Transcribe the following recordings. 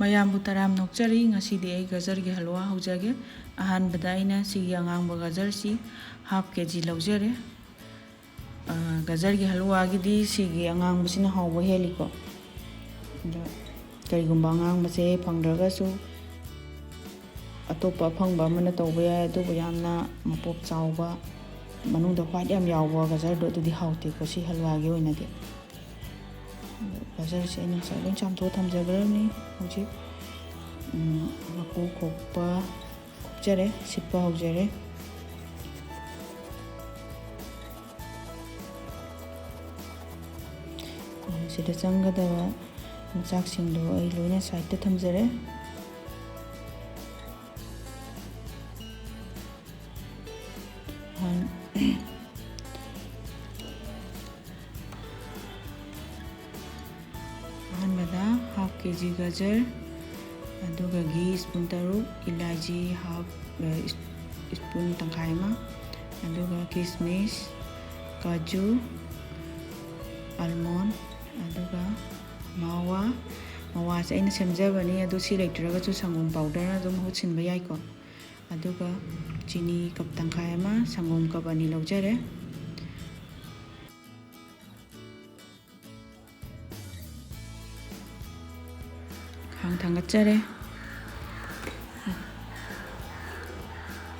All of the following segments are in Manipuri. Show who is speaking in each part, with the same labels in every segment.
Speaker 1: ꯃꯌꯥꯝꯕꯨ ꯇꯔꯥꯝ ꯅꯣꯛꯆꯔꯤ ꯉꯁꯤꯗꯤ ꯑꯩ ꯒꯖꯔꯒꯤ ꯍꯜꯋꯥ ꯍꯧꯖꯒꯦ ꯑꯍꯥꯟꯕꯗ ꯑꯩꯅ ꯁꯤꯒꯤ ꯑꯉꯥꯡꯕ ꯒꯖꯔꯁꯤ ꯍꯥꯐ ꯀꯦꯖꯤ ꯂꯧꯖꯔꯦ ꯒꯖꯔꯒꯤ ꯍꯜꯋꯥꯒꯤꯗꯤ ꯁꯤꯒꯤ ꯑꯉꯥꯡꯕꯁꯤꯅ ꯍꯥꯎꯕ ꯍꯦꯜꯂꯤꯀꯣ ꯑꯗ ꯀꯔꯤꯒꯨꯝꯕ ꯑꯉꯥꯡꯕꯁꯦ ꯐꯪꯗ꯭ꯔꯒꯁꯨ ꯑꯇꯣꯞꯄ ꯑꯐꯪꯕ ꯑꯃꯅ ꯇꯧꯕ ꯌꯥꯏ ꯑꯗꯨꯕꯨ ꯌꯥꯝꯅ ꯃꯄꯣꯞ ꯆꯥꯎꯕ ꯃꯅꯨꯡꯗ ꯍ꯭ꯋꯥꯏꯠ ꯌꯥꯝ ꯌꯥꯎꯕ ꯒꯖꯔꯗꯣ ꯑꯗꯨꯗꯤ ꯍꯥꯎꯇꯦꯀꯣ ꯁꯤ ꯍꯜꯋꯥꯒꯤ ꯑꯣꯏꯅꯗꯤ ꯒꯖꯔꯁꯦ ꯑꯩꯅ ꯉꯁꯥꯏ ꯂꯣꯏ ꯆꯥꯝꯊꯣꯛꯑ ꯊꯝꯖꯈ꯭ꯔꯕꯅꯤ ꯍꯧꯖꯤꯛ ꯃꯀꯨ ꯈꯣꯛꯄ ꯈꯣꯛꯆꯔꯦ ꯁꯤꯠꯄ ꯍꯧꯖꯔꯦ ꯁꯤꯗ ꯆꯪꯒꯗꯕ ꯃꯆꯥꯛꯁꯤꯡꯗꯣ ꯑꯩ ꯂꯣꯏꯅ ꯁꯥꯏꯗꯇ ꯊꯝꯖꯔꯦ ꯑꯍꯥꯟꯕꯗ ꯍꯥꯐ ꯀꯦꯖꯤ ꯒꯖꯔ ꯑꯗꯨꯒ ꯘꯤ ꯁ꯭ꯄꯨꯟ 6 ꯏꯂꯥꯏꯆꯤ ꯁ꯭ꯄꯨꯟ ꯇꯪꯈꯥꯏ ꯑꯃ ꯑꯗꯨꯒ ꯀꯤꯁꯃꯤꯁ ꯀꯥꯖꯨ ꯑꯜꯃꯣꯟ ꯑꯗꯨꯒ ꯃꯋꯥꯁꯦ ꯑꯩꯅ ꯁꯦꯝꯖꯕꯅꯤ ꯑꯗꯨ ꯁꯤ ꯂꯩꯇ꯭ꯔꯒꯁꯨ ꯁꯪꯒꯣꯝ ꯄꯥꯎꯗꯔꯅ ꯑꯗꯨꯝ ꯃꯍꯨꯠ ꯁꯤꯟꯕ ꯌꯥꯏꯀꯣ ꯑꯗꯨꯒ ꯆꯤꯅꯤ ꯀꯞ ꯇꯪꯈꯥꯏ ꯑꯃ ꯁꯪꯒꯣꯝ ꯀꯞ 2 ꯂꯧꯖꯔꯦ ꯈꯥꯡ ꯊꯥꯡꯒꯠꯆꯔꯦ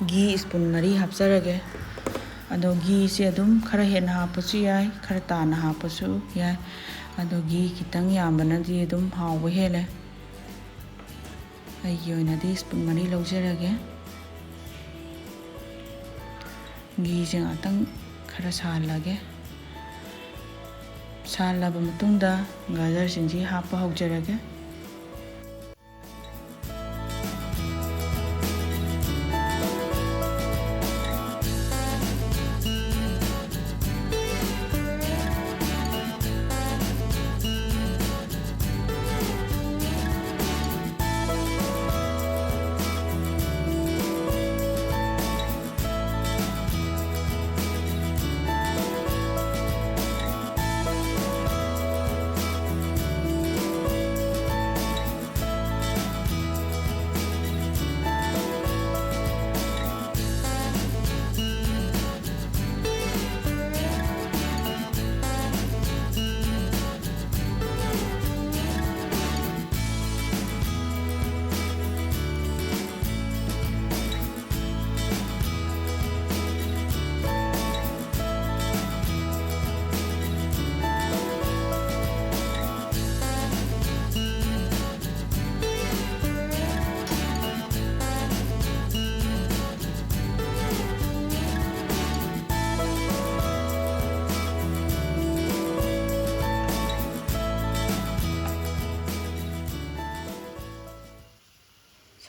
Speaker 1: ꯘꯤ ꯁ꯭ꯄꯨꯟ 4 ꯍꯥꯞꯆꯔꯒꯦ ꯑꯗꯣ ꯘꯤꯁꯦ ꯑꯗꯨꯝ ꯈꯔ ꯍꯦꯟꯅ ꯍꯥꯞꯄꯁꯨ ꯌꯥꯏ ꯈꯔ ꯇꯥꯅ ꯍꯥꯞꯄꯁꯨ ꯌꯥꯏ ꯑꯗꯣ ꯘꯤ ꯈꯤꯇꯪ ꯌꯥꯝꯕꯅꯗꯤ ꯑꯗꯨꯝ ꯍꯥꯎꯕ ꯍꯦꯜꯂꯦ ꯑꯩꯒꯤ ꯑꯣꯏꯅꯗꯤ ꯁ꯭ꯄꯨꯟ 4 ꯂꯧꯖꯔꯒꯦ ꯘꯤꯁꯦ ꯉꯥꯛꯇꯪ ꯈꯔ ꯁꯥꯍꯜꯂꯒꯦ ꯁꯥꯍꯜꯂꯕ ꯃꯇꯨꯡꯗ ꯒꯖꯔꯁꯤꯡꯁꯤ ꯍꯥꯞꯄ ꯍꯧꯖꯔꯒꯦ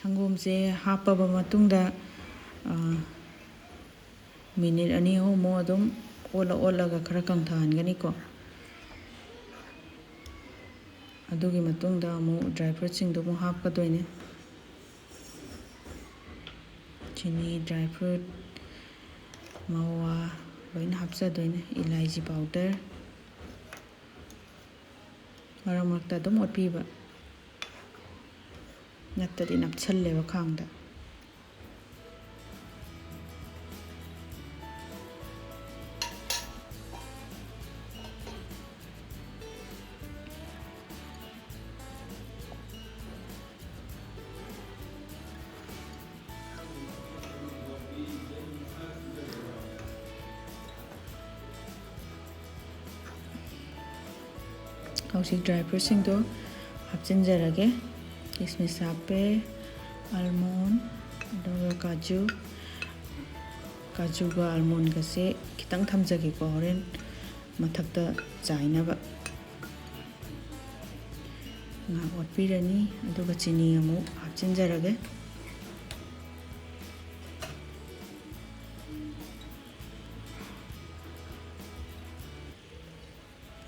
Speaker 1: ꯁꯪꯒꯣꯝꯁꯦ ꯍꯥꯞꯄꯕ ꯃꯇꯨꯡꯗ ꯃꯤꯅꯤꯠ 2-3 ꯑꯗꯨꯝ ꯑꯣꯠꯂꯒ ꯈꯔ ꯀꯪꯊꯍꯟꯒꯅꯤꯀꯣ ꯑꯗꯨꯒꯤ ꯃꯇꯨꯡꯗ ꯑꯃꯨꯛ ꯗ꯭ꯔꯥꯏ ꯐ꯭ꯔꯨꯠꯁꯤꯡꯗꯣ ꯑꯃꯨꯛ ꯍꯥꯞꯀꯗꯣꯏꯅꯦ ꯆꯤꯅꯤ ꯗ꯭ꯔꯥꯏ ꯐ꯭ꯔꯨꯠ ꯃꯋꯥ ꯂꯣꯏꯅ ꯍꯥꯞꯆꯗꯣꯏꯅꯦ ꯏꯂꯥꯏꯆꯤ ꯄꯥꯎꯗꯔ ꯃꯔꯛ ꯃꯔꯛꯇ ꯑꯗꯨꯝ ꯑꯣꯠꯄꯤꯕ ꯅꯠꯇ꯭ꯔꯗꯤ ꯅꯞꯁꯜꯂꯦꯕ ꯈꯥꯡꯗ ꯍꯧꯖꯤꯛ ꯗ꯭ꯔꯥꯏ ꯐ꯭ꯔꯨꯠꯁꯤꯡꯗꯣ ꯍꯥꯞꯆꯤꯟꯖꯔꯒꯦ ꯀꯤꯁꯃꯤꯁ ꯍꯥꯞꯄꯦ ꯑꯜꯃꯣꯟ ꯑꯗꯨꯒ ꯀꯥꯖꯨꯒ ꯑꯜꯃꯣꯟꯒꯁꯦ ꯈꯤꯇꯪ ꯊꯝꯖꯒꯦꯀꯣ ꯍꯣꯔꯦꯟ ꯃꯊꯛꯇ ꯆꯥꯏꯅꯕ ꯉꯥꯏꯍꯥꯛ ꯑꯣꯠꯄꯤꯔꯅꯤ ꯑꯗꯨꯒ ꯆꯤꯅꯤ ꯑꯃꯨꯛ ꯍꯥꯞꯆꯤꯟꯖꯔꯒꯦ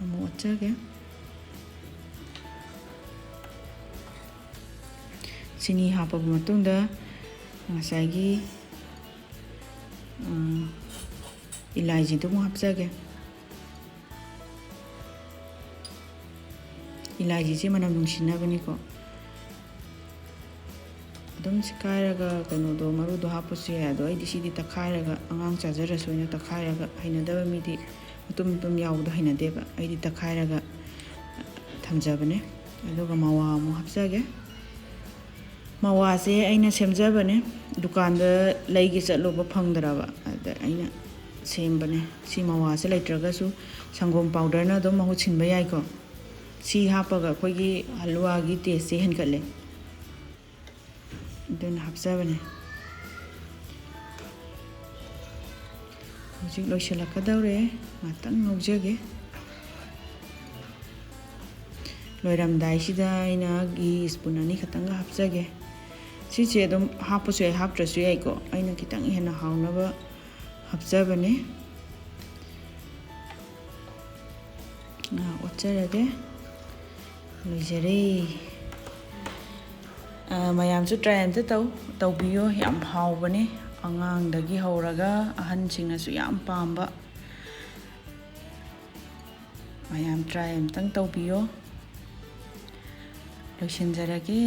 Speaker 1: ꯑꯃꯨꯛ ꯑꯣꯠꯆꯒꯦ ꯆꯤꯅꯤ ꯍꯥꯞꯄꯕ ꯃꯇꯨꯡꯗ ꯉꯁꯥꯏꯒꯤ ꯏꯂꯥꯏꯆꯤꯗꯨ ꯑꯃꯨꯛ ꯍꯥꯞꯆꯒꯦ ꯏꯂꯥꯏꯆꯤꯁꯦ ꯃꯅꯝ ꯅꯨꯡꯁꯤꯅꯕꯅꯤꯀꯣ ꯑꯗꯨꯝ ꯁꯤꯈꯥꯏꯔꯒ ꯀꯩꯅꯣꯗꯣ ꯃꯔꯨꯗꯣ ꯍꯥꯞꯄꯁꯨ ꯌꯥꯏ ꯑꯗꯣ ꯑꯩꯗꯤ ꯁꯤꯗꯤ ꯇꯛꯈꯥꯏꯔꯒ ꯑꯉꯥꯡ ꯆꯥꯖꯔꯁꯨ ꯑꯩꯅ ꯇꯛꯈꯥꯏꯔꯒ ꯍꯩꯅꯗꯕ ꯃꯤꯗꯤ ꯃꯇꯨꯝ ꯃꯇꯨꯝ ꯌꯥꯎꯕꯗꯣ ꯍꯩꯅꯗꯦꯕ ꯑꯩꯗꯤ ꯇꯛꯈꯥꯏꯔꯒ ꯊꯝꯖꯕꯅꯦ ꯑꯗꯨꯒ ꯃꯋꯥ ꯑꯃꯨꯛ ꯍꯥꯞꯆꯒꯦ ꯃꯋꯥꯁꯦ ꯑꯩꯅ ꯁꯦꯝꯖꯕꯅꯦ ꯗꯨꯀꯥꯟꯗ ꯂꯩꯒꯦ ꯆꯠꯂꯨꯕ ꯐꯪꯗ꯭ꯔꯕ ꯑꯗ ꯑꯩꯅ ꯁꯦꯝꯕꯅꯦ ꯁꯤ ꯃꯋꯥꯁꯦ ꯂꯩꯇ꯭ꯔꯒꯁꯨ ꯁꯪꯒꯣꯝ ꯄꯥꯎꯗꯔꯅ ꯑꯗꯨꯝ ꯃꯍꯨꯠ ꯁꯤꯟꯕ ꯌꯥꯏꯀꯣ ꯁꯤ ꯍꯥꯞꯄꯒ ꯑꯩꯈꯣꯏꯒꯤ ꯍꯜꯋꯥꯒꯤ ꯇꯦꯁꯁꯦ ꯍꯦꯟꯒꯠꯂꯦ ꯑꯗꯨꯅ ꯍꯥꯞꯆꯕꯅꯦ ꯍꯧꯖꯤꯛ ꯂꯣꯏꯁꯤꯜꯂꯛꯀꯗꯧꯔꯦ ꯉꯥꯛꯇꯪ ꯉꯧꯖꯒꯦ ꯂꯣꯏꯔꯝꯗꯥꯏꯁꯤꯗ ꯑꯩꯅ ꯘꯤ ꯁ꯭ꯄꯨꯟ 2 ꯈꯛꯇꯪꯒ ꯍꯥꯞꯆꯒꯦ ꯁꯤꯁꯦ ꯑꯗꯨꯝ ꯍꯥꯞꯄꯁꯨ ꯌꯥꯏ ꯍꯥꯞꯇ꯭ꯔꯁꯨ ꯌꯥꯏꯀꯣ ꯑꯩꯅ ꯈꯤꯇꯪ ꯍꯦꯟꯅ ꯍꯥꯎꯅꯕ ꯍꯥꯞꯆꯕꯅꯦ ꯑꯣꯠꯆꯔꯒꯦ ꯂꯣꯏꯖꯔꯦ ꯃꯌꯥꯝꯁꯨ ꯇ꯭ꯔꯥꯏ ꯑꯝꯇ ꯇꯧꯕꯤꯌꯣ ꯌꯥꯝ ꯍꯥꯎꯕꯅꯦ ꯑꯉꯥꯡꯗꯒꯤ ꯍꯧꯔꯒ ꯑꯍꯟꯁꯤꯡꯅꯁꯨ ꯌꯥꯝ ꯄꯥꯝꯕ ꯃꯌꯥꯝ ꯇ꯭ꯔꯥꯏ ꯑꯝꯇꯪ ꯇꯧꯕꯤꯌꯣ ꯂꯣꯏꯁꯤꯟꯖꯔꯒꯦ